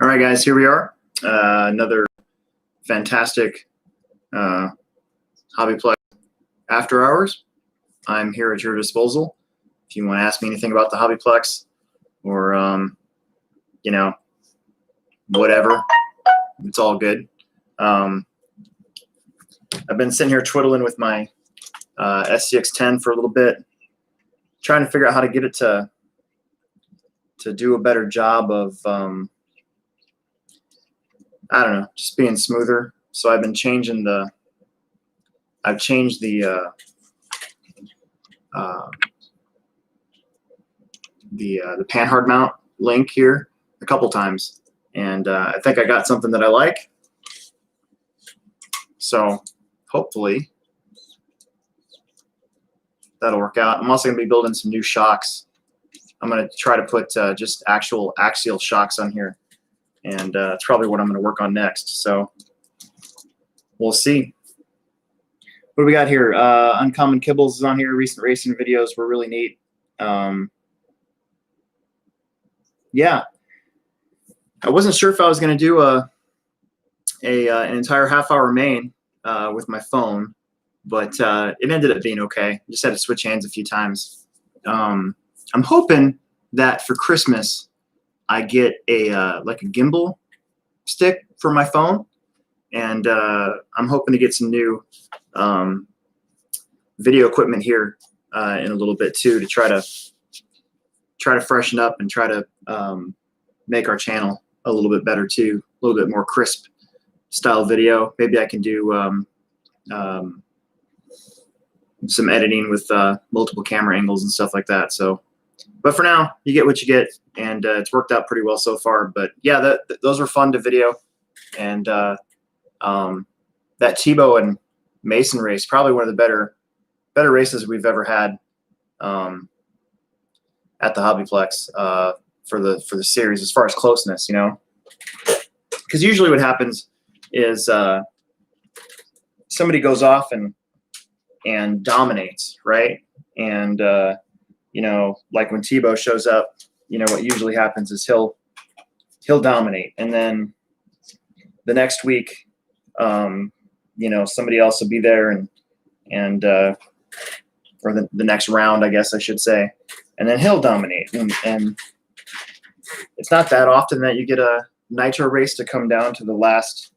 All right, guys, here we are. Another fantastic Hobbyplex after hours. I'm here at your disposal. If you want to ask me anything about the Hobbyplex or, you know, whatever, it's all good. I've been sitting here twiddling with my SCX10 for a little bit, trying to figure out how to get it to do a better job of I don't know, just being smoother. So I've been changing the, I've changed the panhard mount link here a couple times, and I think I got something that I like. So hopefully that'll work out. I'm also going to be building some new shocks. I'm going to try to put just actual axial shocks on here, and it's probably what I'm going to work on next. So we'll see. What do we got here? Uncommon Kibbles is on here. Recent racing videos were really neat. Yeah, I wasn't sure if I was going to do an entire half-hour main with my phone, but it ended up being okay. Just had to switch hands a few times. I'm hoping that for Christmas I get a like a gimbal stick for my phone, and I'm hoping to get some new video equipment here in a little bit too, to try to freshen up and try to make our channel a little bit better too, a little bit more crisp style video. Maybe I can do some editing with multiple camera angles and stuff like that. So, but for now, you get what you get, and it's worked out pretty well so far. But yeah, those were fun to video, and that Tebow and Mason race, probably one of the better races we've ever had at the Hobbyplex for the series, as far as closeness, you know. Because usually what happens is somebody goes off and dominates, right? And you know, like when Tebow shows up, you know, what usually happens is he'll dominate, and then the next week, you know, somebody else will be there, and or the next round, I guess I should say, and then he'll dominate, and it's not that often that you get a nitro race to come down to the last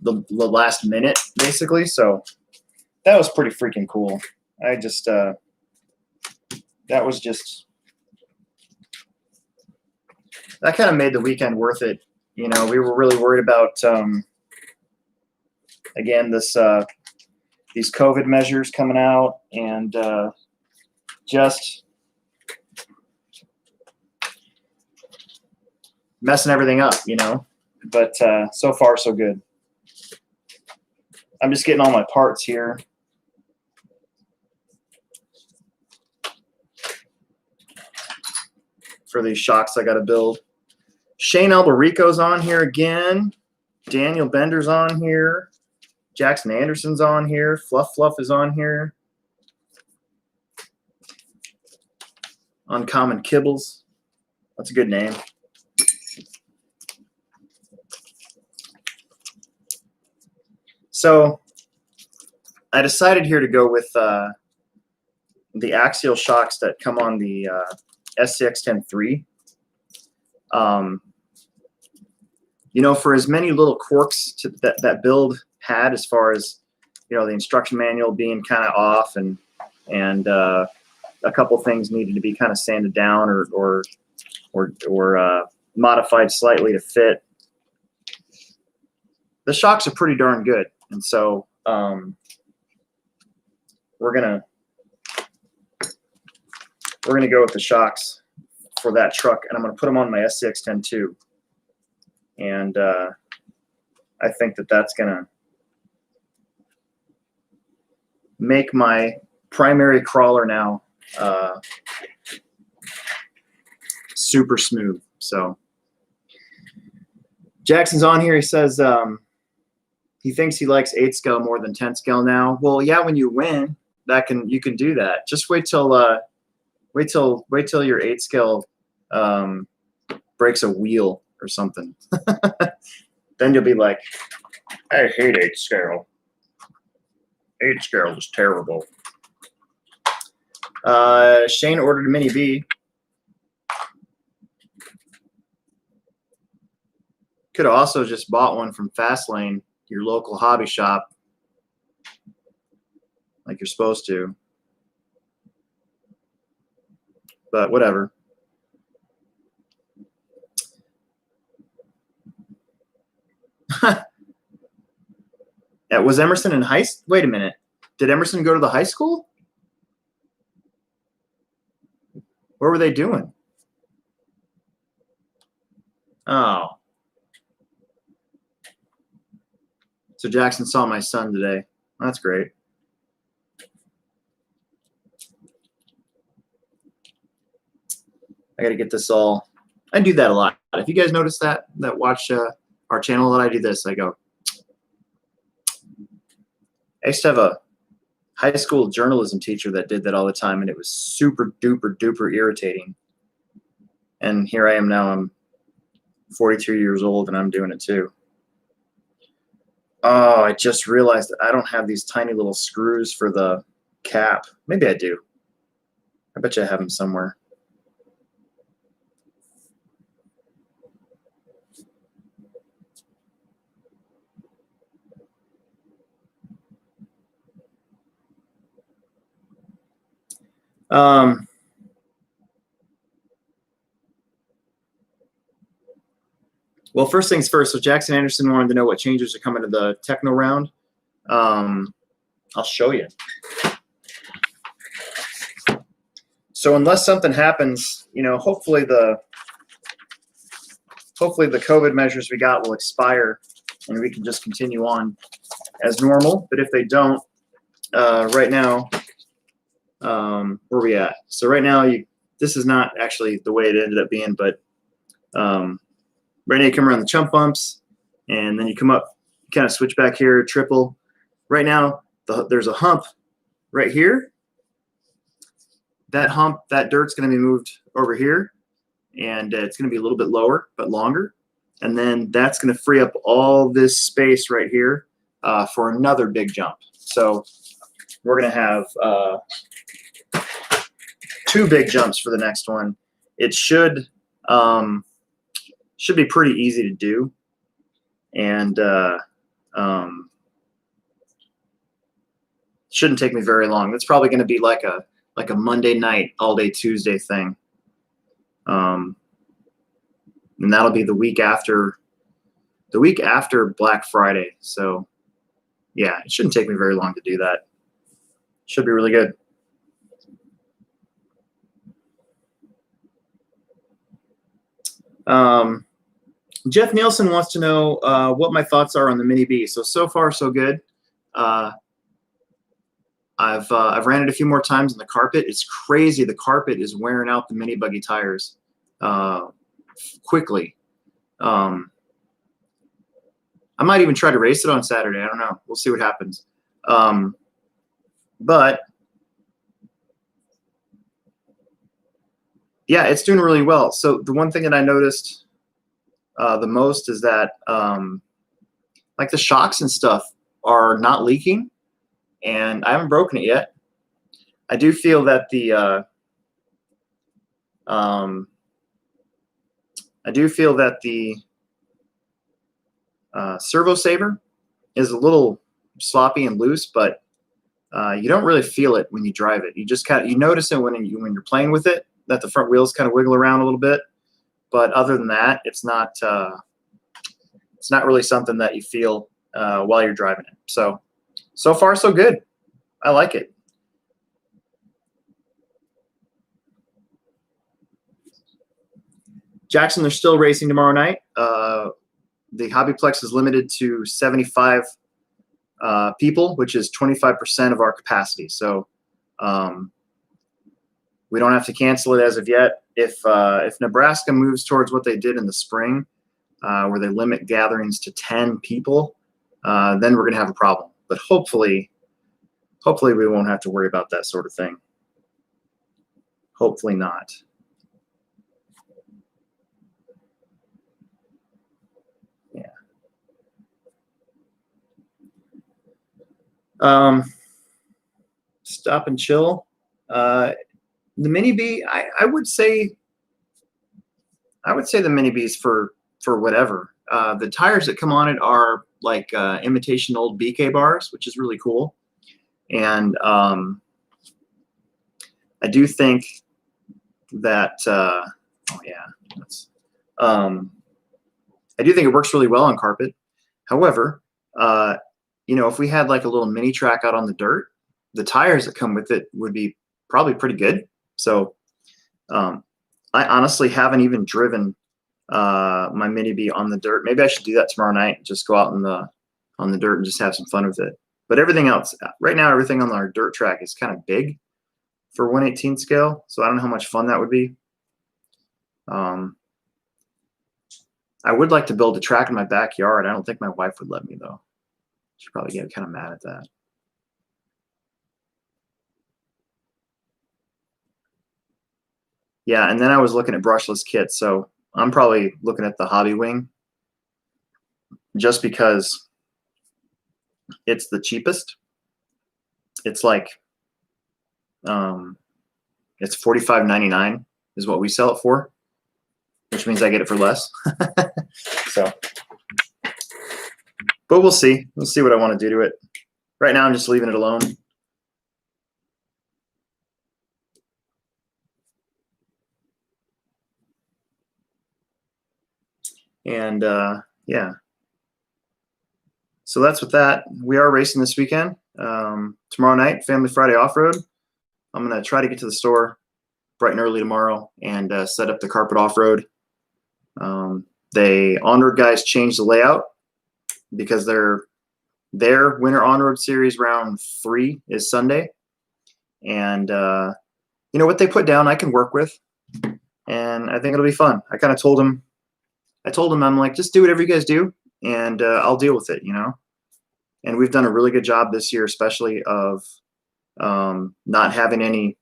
the last minute, basically. So that was pretty freaking cool. I just that was just, that kind of made the weekend worth it. You know, we were really worried about again, this these COVID measures coming out, and just messing everything up, you know. But so far so good. I'm just getting all my parts here. For these shocks I got to build. Shane Alberico's on here again. Daniel Bender's on here. Jackson Anderson's on here. Fluff is on here. Uncommon Kibbles. That's a good name. So I decided here to go with the axial shocks that come on the SCX10-III. You know, for as many little quirks that build had, as far as, you know, the instruction manual being kind of off, and a couple things needed to be kind of sanded down or modified slightly to fit, the shocks are pretty darn good. And so we're gonna go with the shocks for that truck, and I'm gonna put them on my SCX10-II, and I think that's gonna make my primary crawler now super smooth. So Jackson's on here. He says he thinks he likes 8 scale more than 10 scale now. Well, yeah, when you win, you can do that. Just wait till Wait till your 8 scale breaks a wheel or something. Then you'll be like, I hate 8 scale. 8 scale is terrible. Shane ordered a MiniB. Could have also just bought one from Fastlane, your local hobby shop, like you're supposed to. But whatever. Yeah, was Emerson in high school? Wait a minute. Did Emerson go to the high school? What were they doing? Oh. So Jackson saw my son today. That's great. I got to get this all. I do that a lot. If you guys notice that watch our channel, that I do this, I go. I used to have a high school journalism teacher that did that all the time, and it was super duper duper irritating. And here I am now. I'm 42 years old, and I'm doing it too. Oh, I just realized that I don't have these tiny little screws for the cap. Maybe I do. I bet you I have them somewhere. Well, first things first. So Jackson Anderson wanted to know what changes are coming to the techno round. I'll show you. So unless something happens, you know, hopefully the COVID measures we got will expire and we can just continue on as normal. But if they don't, right now, where are we at? So right now, this is not actually the way it ended up being, but Rene, come around the chump bumps, and then you come up, kind of switch back here, triple. Right now, there's a hump right here. That hump, that dirt's going to be moved over here, and it's going to be a little bit lower but longer. And then that's going to free up all this space right here for another big jump. So we're going to have 2 big jumps for the next one. It should be pretty easy to do, and shouldn't take me very long. That's probably going to be like a Monday night, all day Tuesday thing, and that'll be the week after Black Friday. So yeah, it shouldn't take me very long to do that. Should be really good. Jeff Nielsen wants to know what my thoughts are on the MiniB. So far, so good. I've ran it a few more times on the carpet. It's crazy. The carpet is wearing out the mini buggy tires quickly. I might even try to race it on Saturday. I don't know. We'll see what happens. But yeah, it's doing really well. So the one thing that I noticed the most is that like the shocks and stuff are not leaking, and I haven't broken it yet. I do feel that the servo saver is a little sloppy and loose, but you don't really feel it when you drive it. You just you notice it when you're playing with it, that the front wheels kind of wiggle around a little bit. But other than that, it's not really something that you feel while you're driving it. So far, so good. I like it. Jackson, they're still racing tomorrow night. The Hobbyplex is limited to 75 people, which is 25% of our capacity. So we don't have to cancel it as of yet. If Nebraska moves towards what they did in the spring, where they limit gatherings to 10 people, then we're going to have a problem. But hopefully we won't have to worry about that sort of thing. hopefully not. Stop and chill. The MiniB, I would say the MiniB is for whatever. The tires that come on it are like imitation old BK bars, which is really cool. And I do think that I do think it works really well on carpet. However, if we had like a little mini track out on the dirt, the tires that come with it would be probably pretty good. So I honestly haven't even driven my MiniB on the dirt. Maybe I should do that tomorrow night. Just go out on the dirt and just have some fun with it. But everything else, right now, everything on our dirt track is kind of big for 1/18 scale. So I don't know how much fun that would be. I would like to build a track in my backyard. I don't think my wife would let me though. She'd probably get kind of mad at that. Yeah, and then I was looking at brushless kits, so I'm probably looking at the Hobby Wing just because it's the cheapest. It's like it's $45.99 is what we sell it for, which means I get it for less. So, but we'll see. We'll see what I want to do to it. Right now, I'm just leaving it alone. And yeah, so that's with that. We are racing this weekend. Tomorrow night, Family Friday Off-Road. I'm going to try to get to the store bright and early tomorrow and set up the carpet off-road. The on-road guys changed the layout because their winter on-road series round 3 is Sunday. And what they put down I can work with, and I think it'll be fun. I kind of told them, I'm like, just do whatever you guys do, and I'll deal with it, And we've done a really good job this year, especially of not having any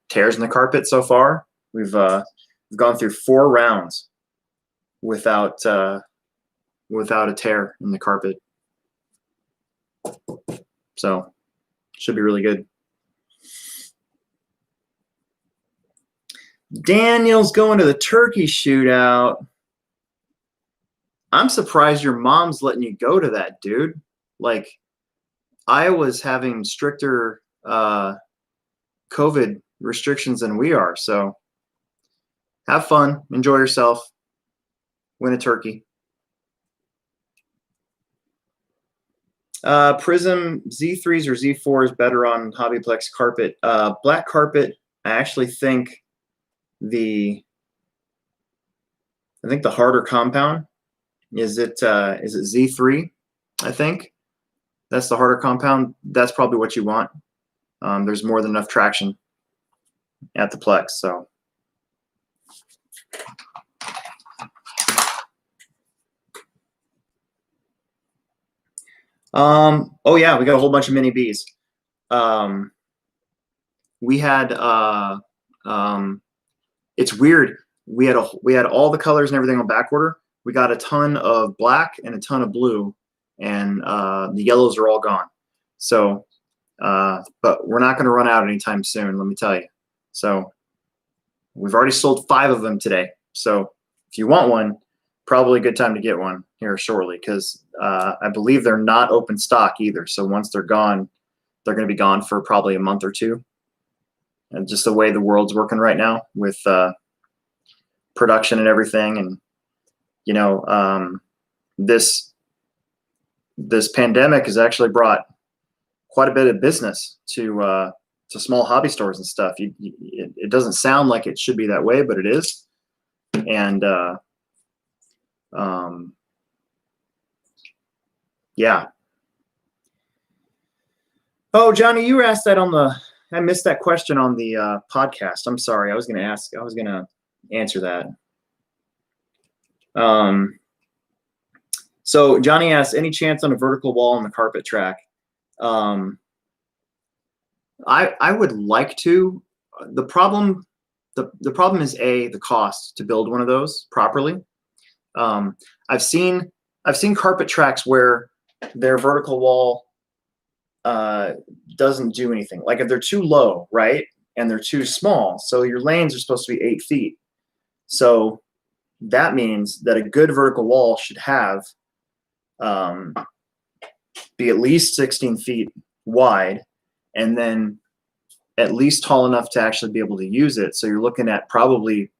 tears in the carpet so far. We've gone through 4 rounds without a tear in the carpet. So should be really good. Daniel's going to the turkey shootout. I'm surprised your mom's letting you go to that, dude. Like, Iowa's having stricter COVID restrictions than we are. So have fun, enjoy yourself, win a turkey. Prism Z3s or Z4s better on Hobbyplex carpet. Black carpet, I actually think the harder compound is it Z3. I think that's the harder compound. That's probably what you want. There's more than enough traction at the Plex. So oh yeah, we got a whole bunch of MiniBs. We had it's weird. We had all the colors and everything on back order. We got a ton of black and a ton of blue, and the yellows are all gone. So, but we're not going to run out anytime soon, let me tell you. So we've already sold 5 of them today. So if you want one, probably a good time to get one here shortly, because I believe they're not open stock either. So once they're gone, they're going to be gone for probably a month or 2. And just the way the world's working right now with production and everything, and this pandemic has actually brought quite a bit of business to small hobby stores and stuff. It doesn't sound like it should be that way, but it is. And yeah. Oh, Johnny, you were asked that I missed that question on the podcast. I'm sorry. I was going to answer that. So Johnny asked, any chance on a vertical wall on the carpet track? I would like to. the problem is the cost to build one of those properly. I've seen carpet tracks where their vertical wall doesn't do anything. Like if they're too low, right, and they're too small, so your lanes are supposed to be 8 feet. So that means that a good vertical wall should have be at least 16 feet wide, and then at least tall enough to actually be able to use it. So you're looking at probably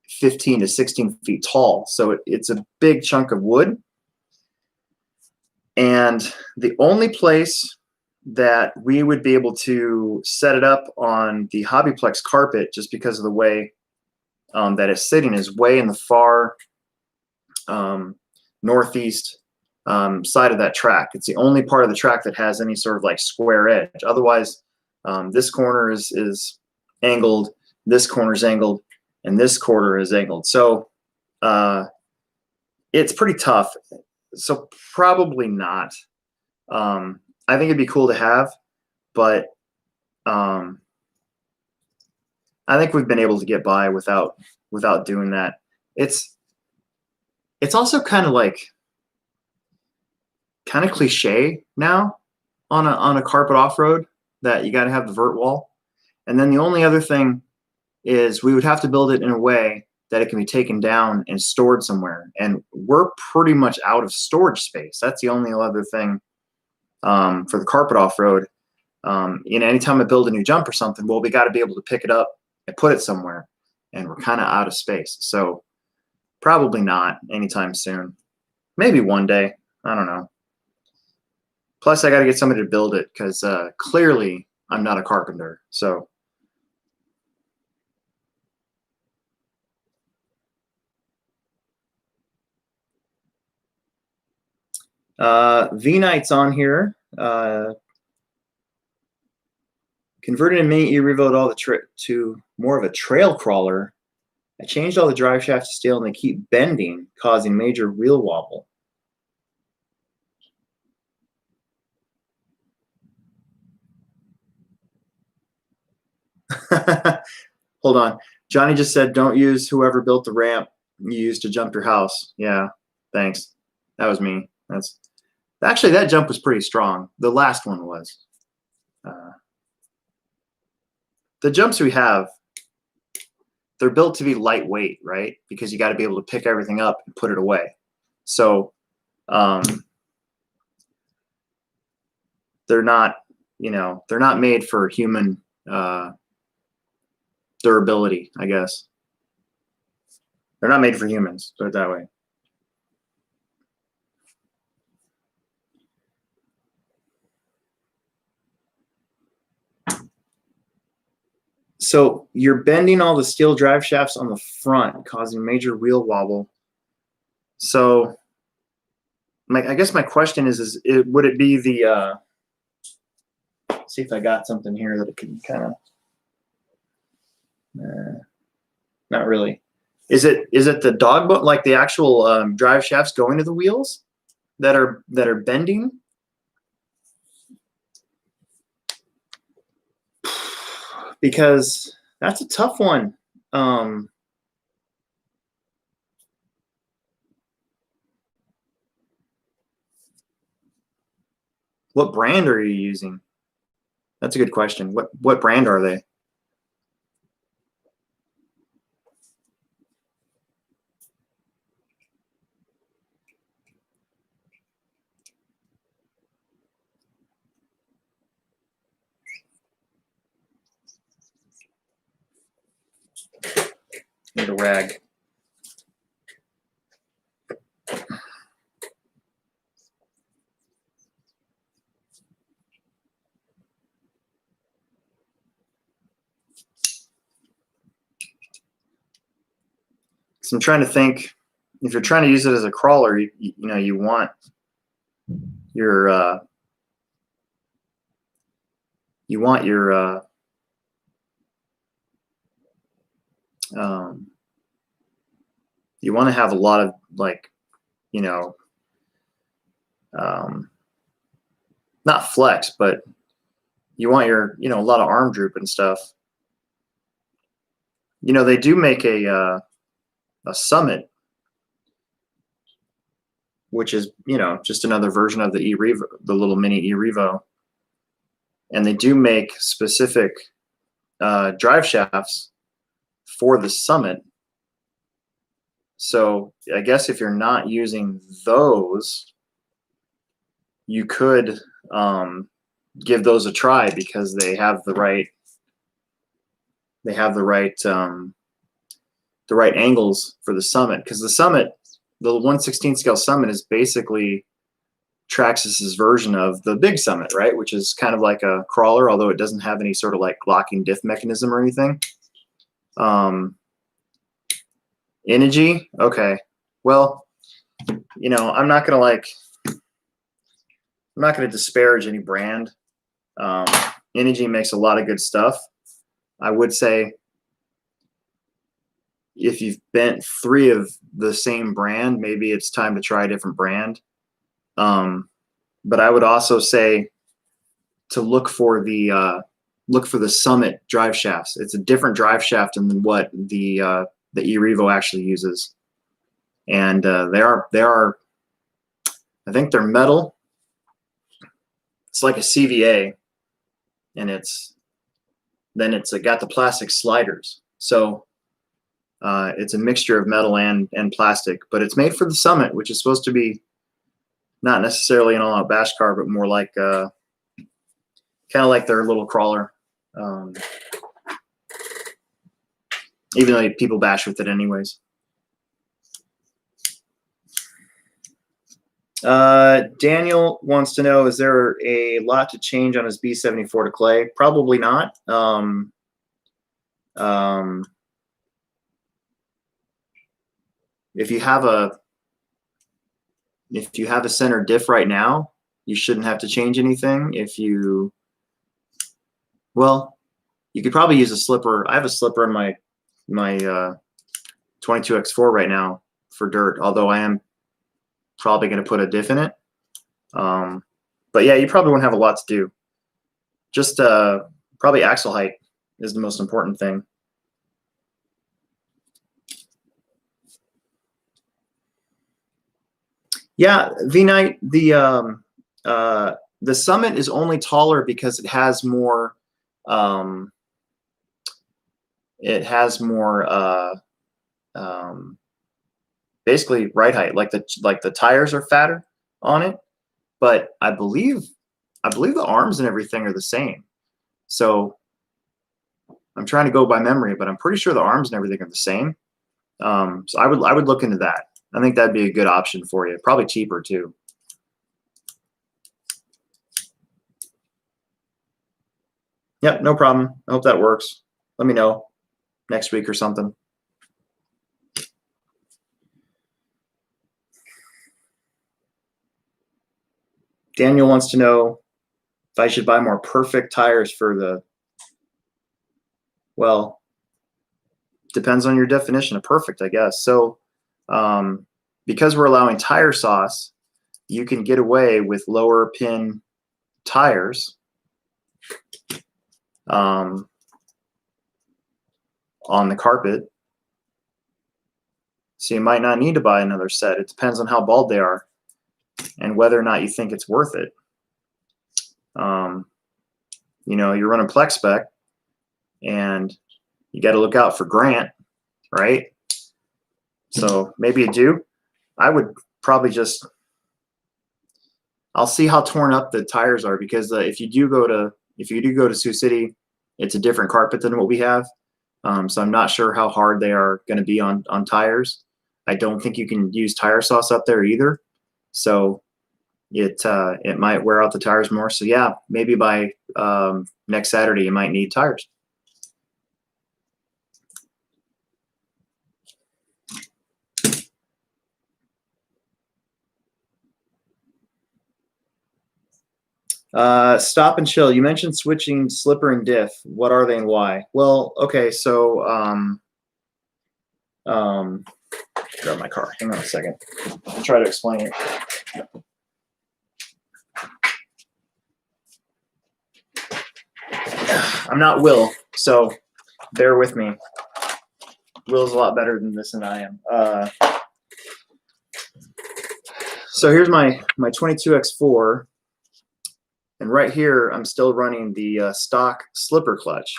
15 to 16 feet tall. So it's a big chunk of wood. And the only place that we would be able to set it up on the Hobbyplex carpet, just because of the way that it's sitting, is way in the far northeast side of that track. It's the only part of the track that has any sort of like square edge. Otherwise, this corner is angled, this corner is angled, and this corner is angled. So it's pretty tough. So probably not. I think it'd be cool to have, but I think we've been able to get by without doing that. It's also kind of cliche now on a carpet off-road that you got to have the vert wall. And then the only other thing is we would have to build it in a way that it can be taken down and stored somewhere. And we're pretty much out of storage space. That's the only other thing for the carpet off-road. Anytime I build a new jump or something, well, we got to be able to pick it up and put it somewhere. And we're kind of out of space. So probably not anytime soon. Maybe one day. I don't know. Plus, I got to get somebody to build it because clearly I'm not a carpenter. So V-Knight's on here. Converted a Mini E revoed all the to more of a trail crawler. I changed all the drive shafts to steel and they keep bending, causing major wheel wobble. Hold on. Johnny just said, don't use whoever built the ramp you used to jump your house. Yeah, thanks. That was me. Actually, that jump was pretty strong. The last one was. The jumps we have, they're built to be lightweight, right? Because you got to be able to pick everything up and put it away. So they're not, they're not made for human durability, I guess. They're not made for humans, put it that way. So you're bending all the steel drive shafts on the front, causing major wheel wobble. So I guess my question is would it be the, see if I got something here that it can kind of, not really. Is it the dog boat, like the actual drive shafts going to the wheels that are bending? Because that's a tough one. What brand are you using? That's a good question. What brand are they? Need a rag. So I'm trying to think, if you're trying to use it as a crawler, you want your you want to have a lot of not flex, but you want your a lot of arm droop and stuff. You know, they do make a Summit, which is, you know, just another version of the E-Revo, the little mini E-Revo. And they do make specific drive shafts for the Summit. So I guess if you're not using those, you could give those a try, because they have the right angles for the Summit. Because the Summit, the 1/16 scale Summit, is basically Traxxas's version of the big Summit, right? Which is kind of like a crawler, although it doesn't have any sort of like locking diff mechanism or anything. Energy, okay. Well, you know, I'm not gonna disparage any brand. Energy makes a lot of good stuff. I would say if you've bent 3 of the same brand, maybe it's time to try a different brand. But I would also say to look for the Summit drive shafts. It's a different drive shaft than what the E-Revo actually uses, and they are I think they're metal. It's like a CVA, and it's got the plastic sliders. So it's a mixture of metal and plastic, but it's made for the Summit, which is supposed to be not necessarily an all-out bash car, but more like kind of like their little crawler. Even though people bash with it anyways. Daniel wants to know, is there a lot to change on his B74 to Clay? Probably not. If you have a center diff right now, you shouldn't have to change anything. You could probably use a slipper. I have a slipper in my 22X4 right now for dirt, although I am probably going to put a diff in it. But yeah, you probably won't have a lot to do. Just probably axle height is the most important thing. Yeah, V-Knight, the Summit is only taller because it has more basically ride height. Like the tires are fatter on it, but I believe the arms and everything are the same. So I'm trying to go by memory, but I'm pretty sure the arms and everything are the same. So I would look into that. I think that'd be a good option for you. Probably cheaper too. Yep, no problem. I hope that works. Let me know next week or something. Daniel wants to know if I should buy more perfect tires for the, well, depends on your definition of perfect, I guess. So because we're allowing tire sauce, you can get away with lower pin tires on the carpet. So you might not need to buy another set. It depends on how bald they are and whether or not you think it's worth it. You know, you're running Plex spec, and you got to look out for Grant, right? So maybe you do. I would probably just, I'll see how torn up the tires are, because if you do go to Sioux City, it's a different carpet than what we have. So I'm not sure how hard they are going to be on tires. I don't think you can use tire sauce up there either. So it might wear out the tires more. So yeah, maybe by next Saturday you might need tires. Stop and chill. You mentioned switching slipper and diff. What are they and why? Well, okay, so grab my car. Hang on a second. I'll try to explain it. I'm not Will, so bear with me. Will's a lot better than this than I am. So here's my 22X4, and right here I'm still running the stock slipper clutch.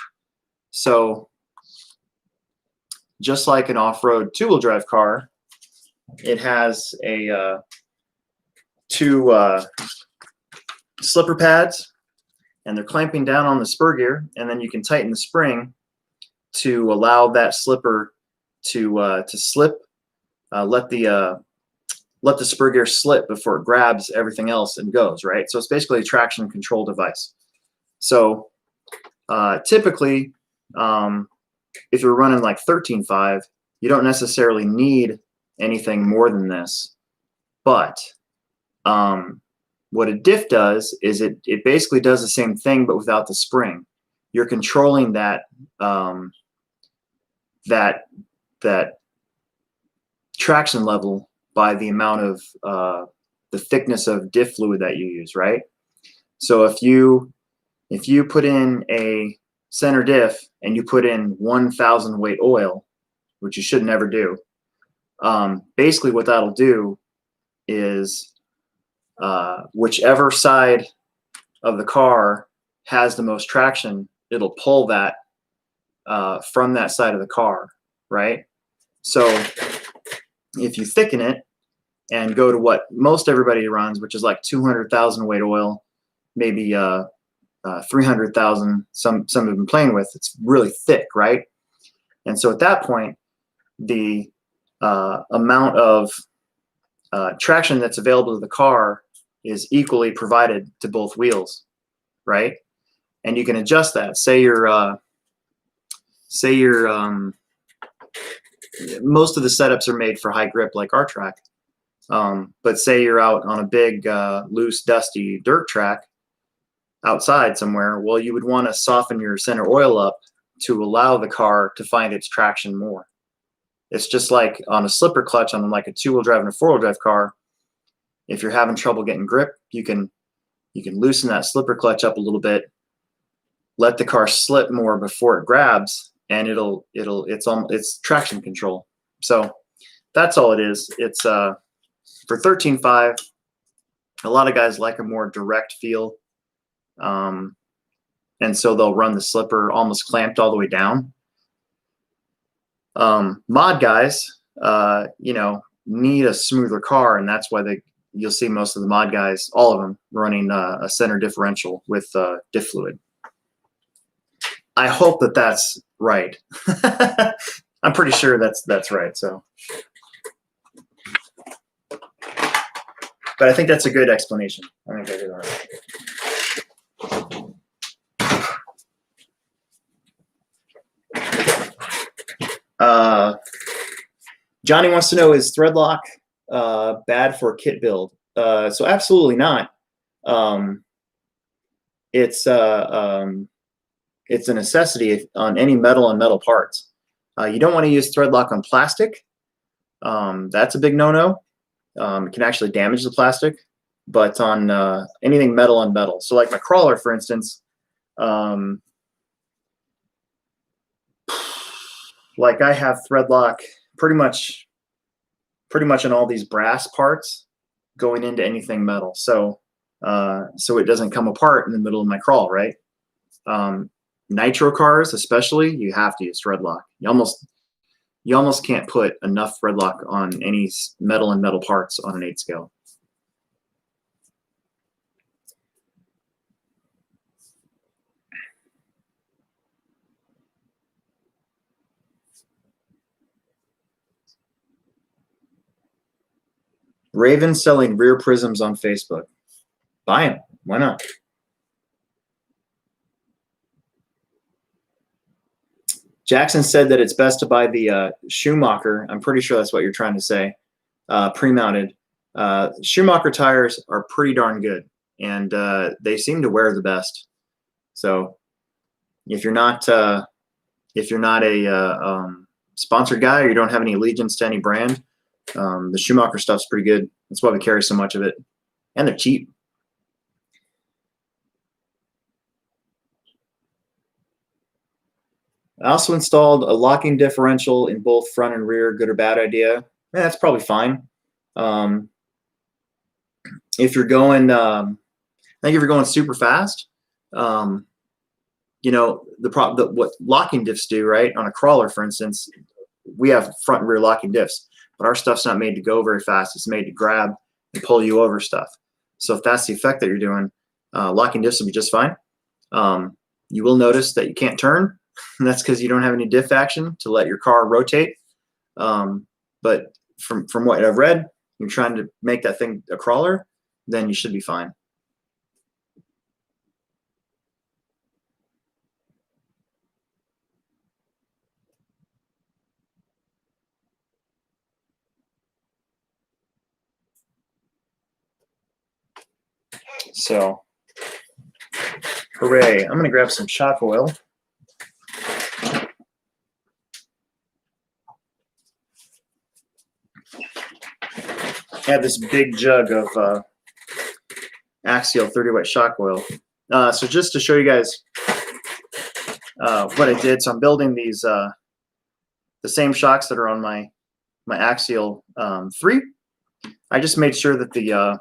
So just like an off-road two-wheel drive car, it has a two slipper pads, and they're clamping down on the spur gear, and then you can tighten the spring to allow that slipper to slip. Let the spur gear slip before it grabs everything else and goes, right? So it's basically a traction control device. So typically, if you're running like 13.5, you don't necessarily need anything more than this. But what a diff does is it basically does the same thing, but without the spring. You're controlling that that traction level by the amount of the thickness of diff fluid that you use, right? So if you put in a center diff and you put in 1,000 weight oil, which you should never do, basically what that'll do is whichever side of the car has the most traction, it'll pull that from that side of the car, right? So if you thicken it and go to what most everybody runs, which is like 200,000 weight oil, maybe 300,000, some have been playing with, it's really thick, right? And so at that point, the amount of traction that's available to the car is equally provided to both wheels, right? And you can adjust that. Say you're most of the setups are made for high grip like our track. But say you're out on a big, loose, dusty dirt track outside somewhere, well, you would want to soften your center oil up to allow the car to find its traction more. It's just like on a slipper clutch on like a two-wheel drive and a four-wheel drive car. If you're having trouble getting grip, you can loosen that slipper clutch up a little bit, let the car slip more before it grabs, and it's traction control. So that's all it is. It's for 13.5, a lot of guys like a more direct feel, and so they'll run the slipper almost clamped all the way down. Mod guys, need a smoother car, and that's why you'll see most of the mod guys, all of them, running a center differential with diff fluid. I hope that that's right. I'm pretty sure that's right. So, but I think that's a good explanation. I think I did all right. Johnny wants to know, is threadlock bad for a kit build? So absolutely not. It's a necessity on any metal and metal parts. You don't want to use threadlock on plastic. That's a big no-no. It can actually damage the plastic, but on anything metal on metal. So like my crawler, for instance, like I have threadlock pretty much on all these brass parts going into anything metal. So it doesn't come apart in the middle of my crawl, right? Nitro cars, especially, you have to use threadlock. You almost can't put enough threadlock on any metal and metal parts on an 8 scale. Raven selling rear prisms on Facebook. Buy them. Why not? Jackson said that it's best to buy the Schumacher. I'm pretty sure that's what you're trying to say. Pre-mounted. Schumacher tires are pretty darn good, and they seem to wear the best. So if you're not a sponsored guy, or you don't have any allegiance to any brand, the Schumacher stuff's pretty good. That's why we carry so much of it, and they're cheap. I also installed a locking differential in both front and rear. Good or bad idea? Yeah, that's probably fine. If you're going, I think if you're going super fast, you know, what locking diffs do, right? On a crawler, for instance, we have front and rear locking diffs, but our stuff's not made to go very fast. It's made to grab and pull you over stuff. So if that's the effect that you're doing, locking diffs will be just fine. You will notice that you can't turn, and that's because you don't have any diff action to let your car rotate. But from what I've read, you're trying to make that thing a crawler, then you should be fine. So, hooray. I'm going to grab some shock oil. I have this big jug of Axial 30 watt shock oil. So just to show you guys what I did, so I'm building these the same shocks that are on my Axial 3. I just made sure that the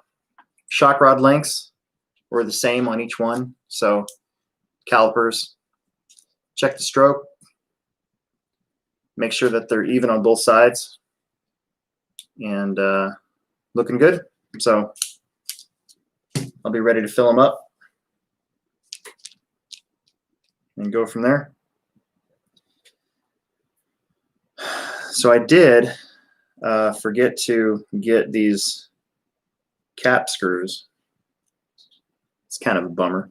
shock rod lengths were the same on each one. So calipers, check the stroke, make sure that they're even on both sides, and looking good. So I'll be ready to fill them up and go from there. So I did forget to get these cap screws. It's kind of a bummer.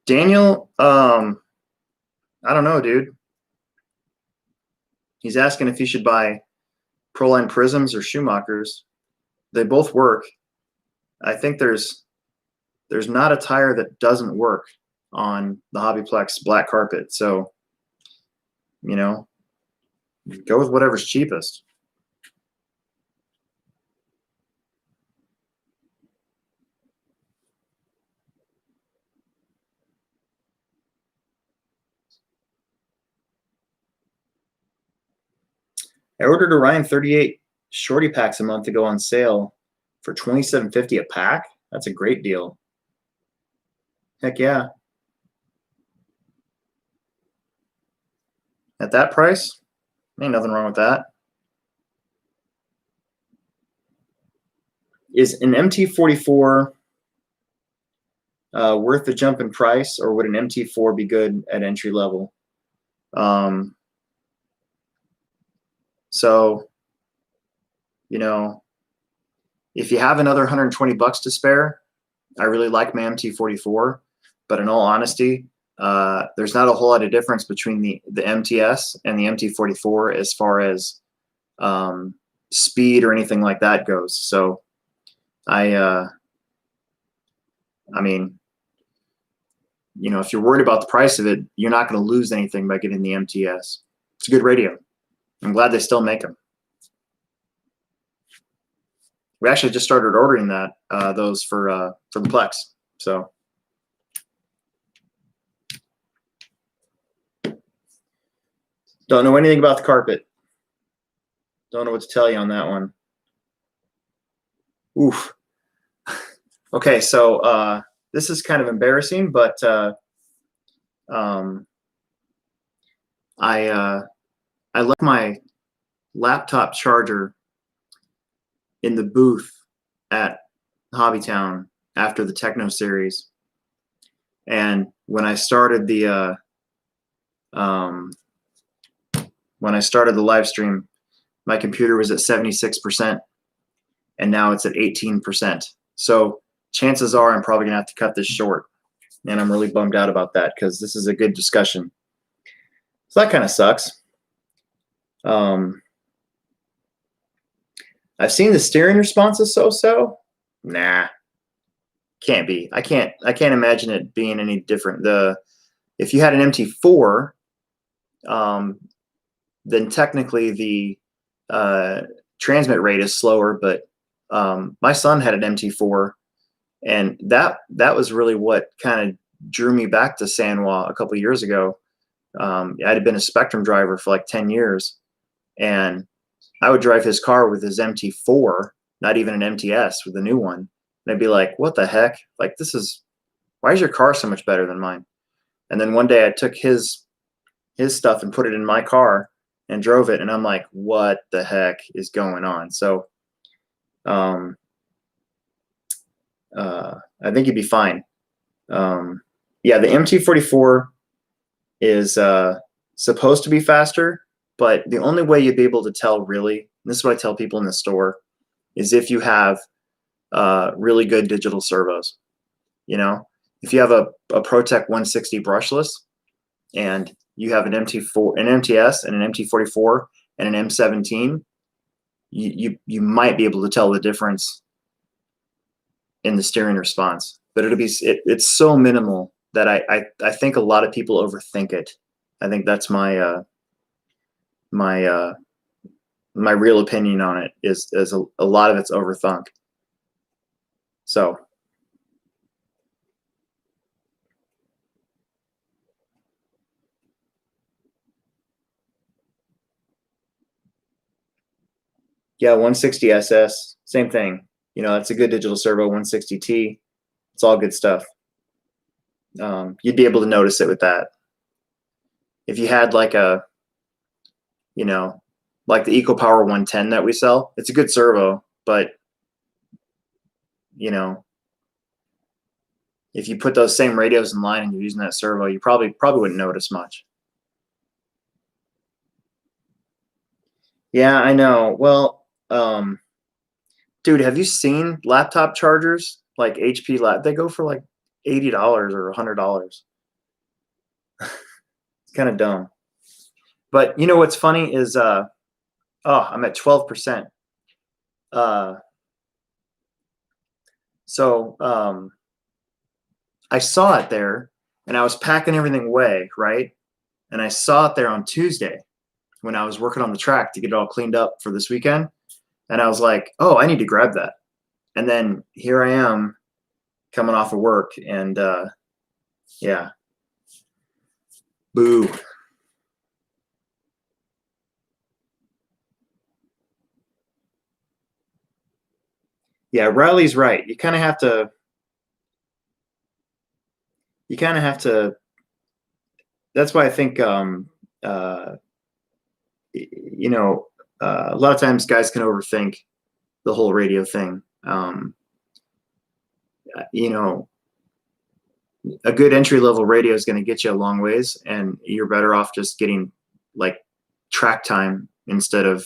Daniel, I don't know, dude. He's asking if he should buy Proline prisms or Schumachers. They both work. I think there's not a tire that doesn't work on the Hobbyplex black carpet. So, you know, go with whatever's cheapest. I ordered a Ryan 38 shorty packs a month ago on sale for $27.50 a pack. That's a great deal. Heck yeah. At that price, ain't nothing wrong with that. Is an MT44 worth the jump in price, or would an MT4 be good at entry level? So, you know, if you have another 120 bucks to spare, I really like my MT44, but in all honesty, there's not a whole lot of difference between the MTS and the MT44 as far as speed or anything like that goes. So I mean, you know, if you're worried about the price of it, you're not going to lose anything by getting the MTS. It's a good radio. I'm glad they still make them. We actually just started ordering those for the Plex. So don't know anything about the carpet. Don't know what to tell you on that one. Oof. Okay, so this is kind of embarrassing, but I left my laptop charger in the booth at Hobbytown after the Techno series, and when I started the live stream, my computer was at 76%, and now it's at 18%. So chances are I'm probably gonna have to cut this short, and I'm really bummed out about that because this is a good discussion. So that kind of sucks. I've seen the steering responses so. Nah, can't be. I can't imagine it being any different. If you had an MT4, then technically the transmit rate is slower. But my son had an MT4 And that was really what kind of drew me back to San Juan a couple of years ago. I had been a Spectrum driver for like 10 years, and I would drive his car with his MT4, not even an MTS, with the new one. And I'd be like, what the heck? Like, why is your car so much better than mine? And then one day I took his stuff and put it in my car and drove it. And I'm like, what the heck is going on? So, I think you'd be fine. Yeah, the MT44 is supposed to be faster, but the only way you'd be able to tell, really, and this is what I tell people in the store, is if you have really good digital servos. You know, if you have a ProTech 160 brushless and you have an MT4, an MTS, and an MT44 and an M17, you might be able to tell the difference in the steering response. But it's so minimal that I think a lot of people overthink it. I think that's my my real opinion on it is a lot of it's overthunk. So yeah, 160 SS, same thing. You know, that's a good digital servo. 160T, it's all good stuff. You'd be able to notice it with that. If you had like a, you know, like the EcoPower 110 that we sell, it's a good servo, but you know, if you put those same radios in line and you're using that servo, you probably wouldn't notice much. Yeah, I know. Well, dude, have you seen laptop chargers like HP lap? They go for like $80 or $100. It's kind of dumb. But you know what's funny is oh, I'm at 12%. So I saw it there and I was packing everything away, right? And I saw it there on Tuesday when I was working on the track to get it all cleaned up for this weekend. And I was like, oh, I need to grab that. And then here I am coming off of work, and yeah, boo. Yeah, Riley's right. You kind of have to. You kind of have to. That's why I think, you know, a lot of times guys can overthink the whole radio thing. You know, a good entry level radio is going to get you a long ways, and you're better off just getting like track time instead of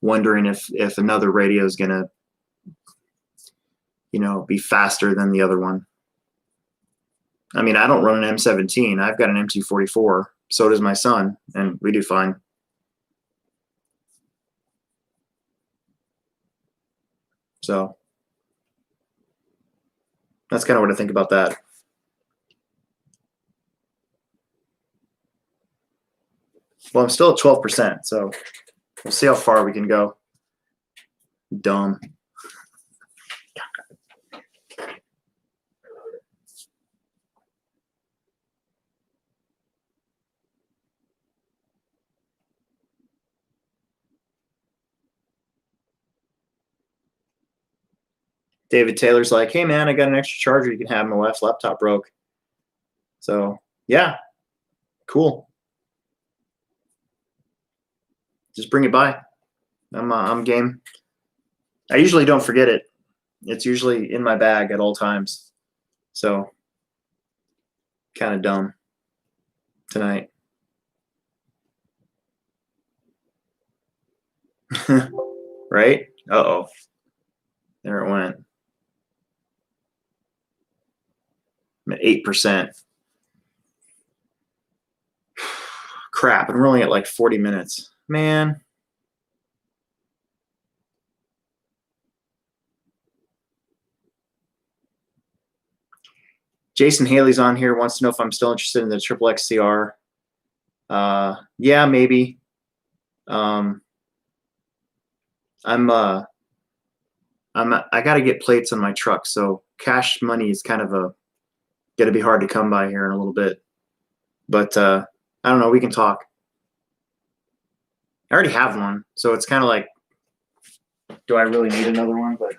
wondering if another radio is going to, you know, be faster than the other one. I mean, I don't run an M17. I've got an MT44. So does my son, and we do fine. So that's kind of what I think about that. Well, I'm still at 12%, so we'll see how far we can go. Dumb. David Taylor's like, hey man, I got an extra charger you can have. My wife's laptop broke. So yeah, cool. Just bring it by. I'm game. I usually don't forget it. It's usually in my bag at all times. So kind of dumb tonight. Right? Uh-oh. There it went. I'm at 8%. Crap, and we're only at like 40 minutes. Man. Jason Haley's on here, wants to know if I'm still interested in the XXXCR. Yeah, maybe. I got to get plates on my truck, so cash money is kind of going to be hard to come by here in a little bit. But I don't know. We can talk. I already have one, so it's kind of like, do I really need another one? But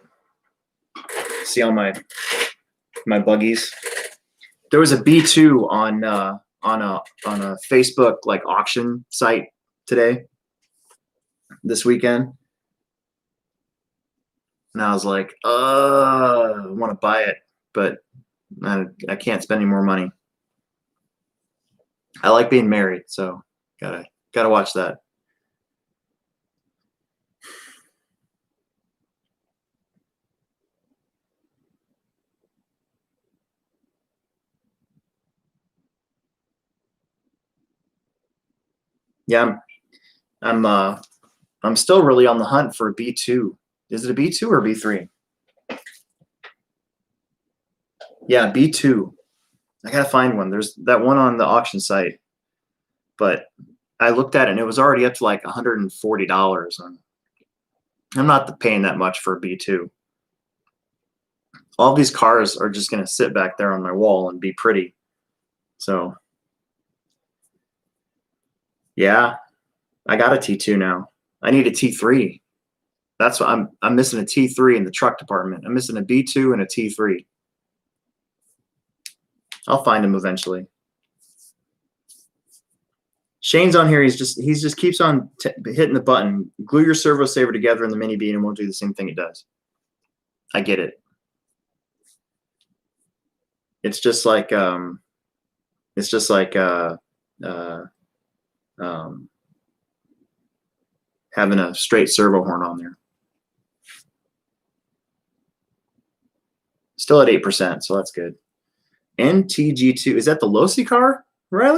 see all my buggies. There was a B2 on a Facebook like auction site today, this weekend, and I was like, I want to buy it, but I can't spend any more money. I like being married, so gotta watch that. Yeah, I'm still really on the hunt for a B2. Is it a B2 or B3? Yeah, B2. I gotta find one. There's that one on the auction site, but I looked at it and it was already up to like $140. I'm not paying that much for a B2. All these cars are just gonna sit back there on my wall and be pretty. So yeah, I got a T2 now. I need a T3. That's what I'm missing, a T3 in the truck department. I'm missing a B2 and a T3. I'll find him eventually. Shane's on here. He just keeps on hitting the button. Glue your servo saver together in the MiniB and it won't do the same thing it does. I get it. It's just like having a straight servo horn on there. Still at 8%, so that's good. NTG2, is that the Losi car, Riley?